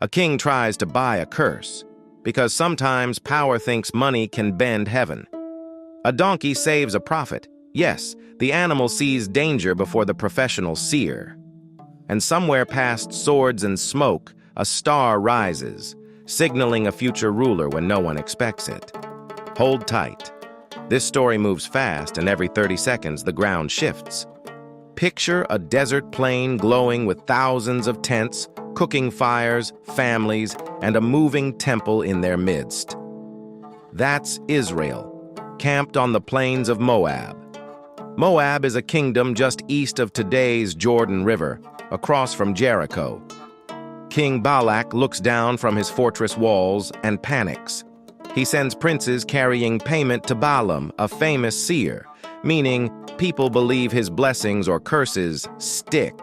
A king tries to buy a curse, because sometimes power thinks money can bend heaven. A donkey saves a prophet. Yes, the animal sees danger before the professional seer. And somewhere past swords and smoke, a star rises, signaling a future ruler when no one expects it. Hold tight. This story moves fast, and every 30 seconds the ground shifts. Picture a desert plain glowing with thousands of tents, cooking fires, families, and a moving temple in their midst. That's Israel, camped on the plains of Moab. Moab is a kingdom just east of today's Jordan River, across from Jericho. King Balak looks down from his fortress walls and panics. He sends princes carrying payment to Balaam, a famous seer, meaning people believe his blessings or curses stick.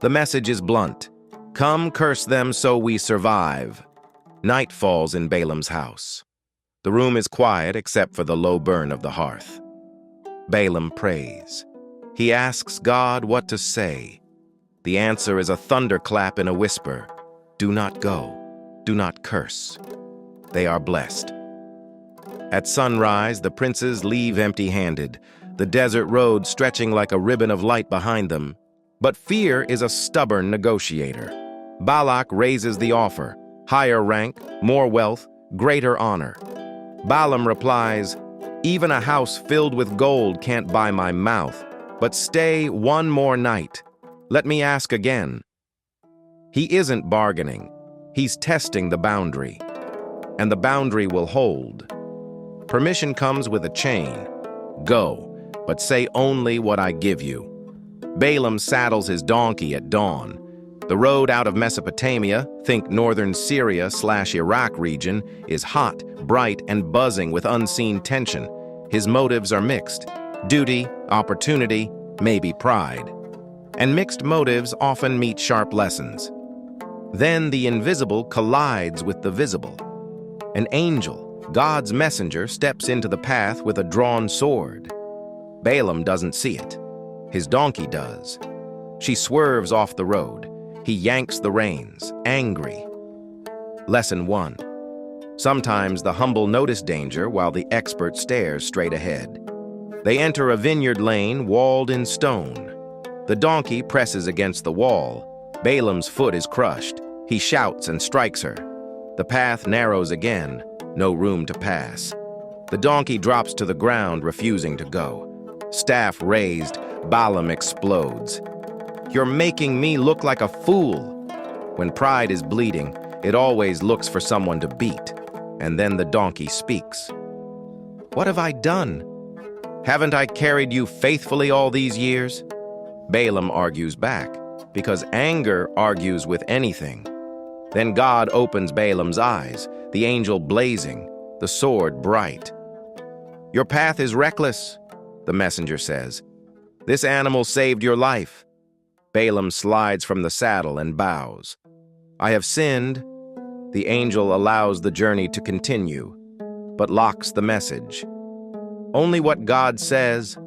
The message is blunt. Come curse them so we survive. Night falls in Balaam's house. The room is quiet except for the low burn of the hearth. Balaam prays. He asks God what to say. The answer is a thunderclap in a whisper. Do not go. Do not curse. They are blessed. At sunrise, the princes leave empty-handed, the desert road stretching like a ribbon of light behind them. But fear is a stubborn negotiator. Balak raises the offer: higher rank, more wealth, greater honor. Balaam replies, even a house filled with gold can't buy my mouth, but stay one more night. Let me ask again. He isn't bargaining. He's testing the boundary. And the boundary will hold. Permission comes with a chain. Go, but say only what I give you. Balaam saddles his donkey at dawn. The road out of Mesopotamia, think northern Syria/Iraq region, is hot, bright, and buzzing with unseen tension. His motives are mixed. Duty, opportunity, maybe pride. And mixed motives often meet sharp lessons. Then the invisible collides with the visible. An angel, God's messenger, steps into the path with a drawn sword. Balaam doesn't see it. His donkey does. She swerves off the road. He yanks the reins, angry. Lesson 1. Sometimes the humble notice danger while the expert stares straight ahead. They enter a vineyard lane walled in stone. The donkey presses against the wall. Balaam's foot is crushed. He shouts and strikes her. The path narrows again, no room to pass. The donkey drops to the ground, refusing to go. Staff raised, Balaam explodes. You're making me look like a fool. When pride is bleeding, it always looks for someone to beat. And then the donkey speaks. What have I done? Haven't I carried you faithfully all these years? Balaam argues back, because anger argues with anything. Then God opens Balaam's eyes, the angel blazing, the sword bright. Your path is reckless, the messenger says. This animal saved your life. Balaam slides from the saddle and bows. I have sinned. The angel allows the journey to continue, but locks the message. Only what God says.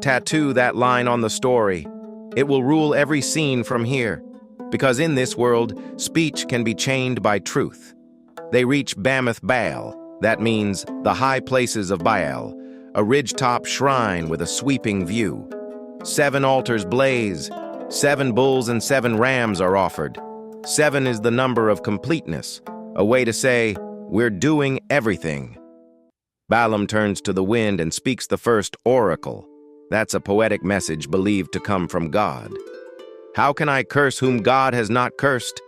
Tattoo that line on the story. It will rule every scene from here, because in this world, speech can be chained by truth. They reach Bamoth-Baal, that means the high places of Baal, a ridgetop shrine with a sweeping view. 7 altars blaze, 7 bulls and 7 rams are offered. 7 is the number of completeness, a way to say, we're doing everything. Balaam turns to the wind and speaks the first oracle. That's a poetic message believed to come from God. How can I curse whom God has not cursed?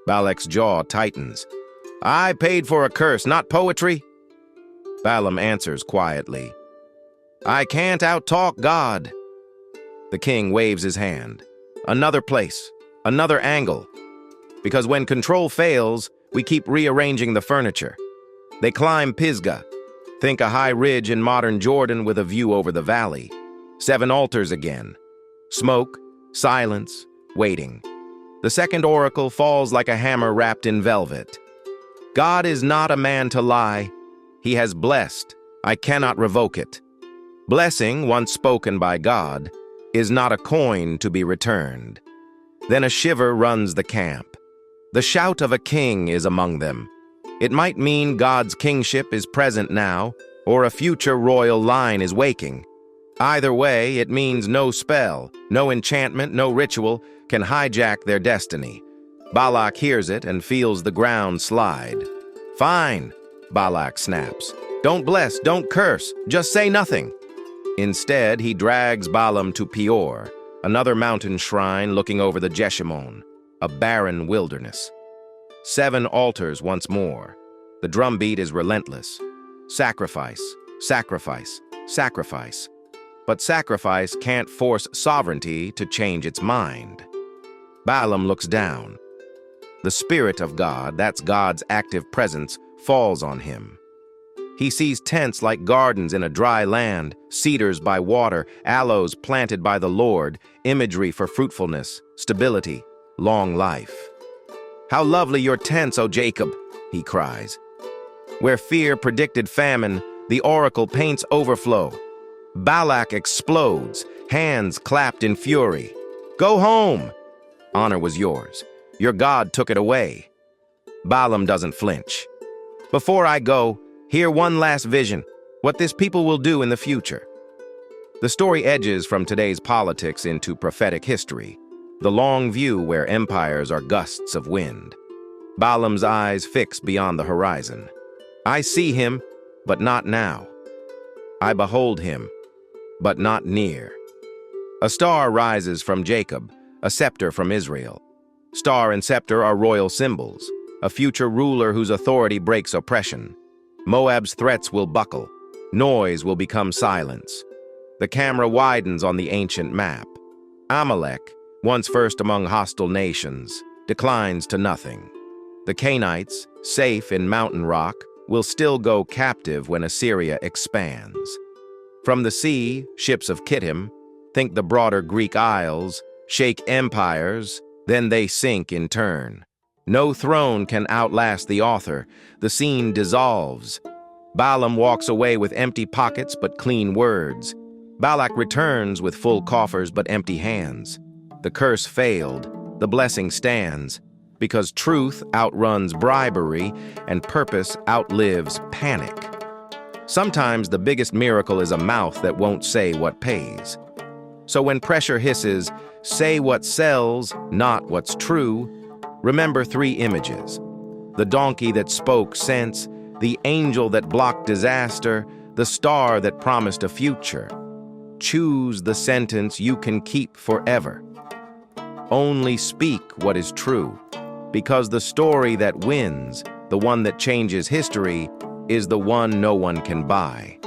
Balak's jaw tightens. I paid for a curse, not poetry. Balaam answers quietly. I can't outtalk God. The king waves his hand. Another place, another angle. Because when control fails, we keep rearranging the furniture. They climb Pisgah. Think a high ridge in modern Jordan with a view over the valley. 7 altars again. Smoke, silence, waiting. The second oracle falls like a hammer wrapped in velvet. God is not a man to lie. He has blessed. I cannot revoke it. Blessing, once spoken by God, is not a coin to be returned. Then a shiver runs the camp. The shout of a king is among them. It might mean God's kingship is present now, or a future royal line is waking. Either way, it means no spell, no enchantment, no ritual can hijack their destiny. Balak hears it and feels the ground slide. "Fine," Balak snaps. "Don't bless, don't curse, just say nothing." Instead, he drags Balaam to Peor, another mountain shrine looking over the Jeshimon, a barren wilderness. 7 altars once more. The drumbeat is relentless. Sacrifice, sacrifice, sacrifice. But sacrifice can't force sovereignty to change its mind. Balaam looks down. The Spirit of God, that's God's active presence, falls on him. He sees tents like gardens in a dry land, cedars by water, aloes planted by the Lord, imagery for fruitfulness, stability, long life. "How lovely your tents, O Jacob," he cries. Where fear predicted famine, the oracle paints overflow. Balak explodes, hands clapped in fury. "Go home! Honor was yours. Your God took it away." Balaam doesn't flinch. "Before I go, hear one last vision, what this people will do in the future." The story edges from today's politics into prophetic history, the long view where empires are gusts of wind. Balaam's eyes fix beyond the horizon. "I see him, but not now. I behold him, but not near." A star rises from Jacob, a scepter from Israel. Star and scepter are royal symbols, a future ruler whose authority breaks oppression. Moab's threats will buckle. Noise will become silence. The camera widens on the ancient map. Amalek, once first among hostile nations, declines to nothing. The Canaanites, safe in mountain rock, will still go captive when Assyria expands. From the sea, ships of Kittim, think the broader Greek isles, shake empires, then they sink in turn. No throne can outlast the author. The scene dissolves. Balaam walks away with empty pockets but clean words. Balak returns with full coffers but empty hands. The curse failed. The blessing stands. Because truth outruns bribery and purpose outlives panic. Sometimes the biggest miracle is a mouth that won't say what pays. So when pressure hisses, say what sells, not what's true. Remember 3 images: the donkey that spoke sense, the angel that blocked disaster, the star that promised a future. Choose the sentence you can keep forever. Only speak what is true, because the story that wins, the one that changes history, is the one no one can buy.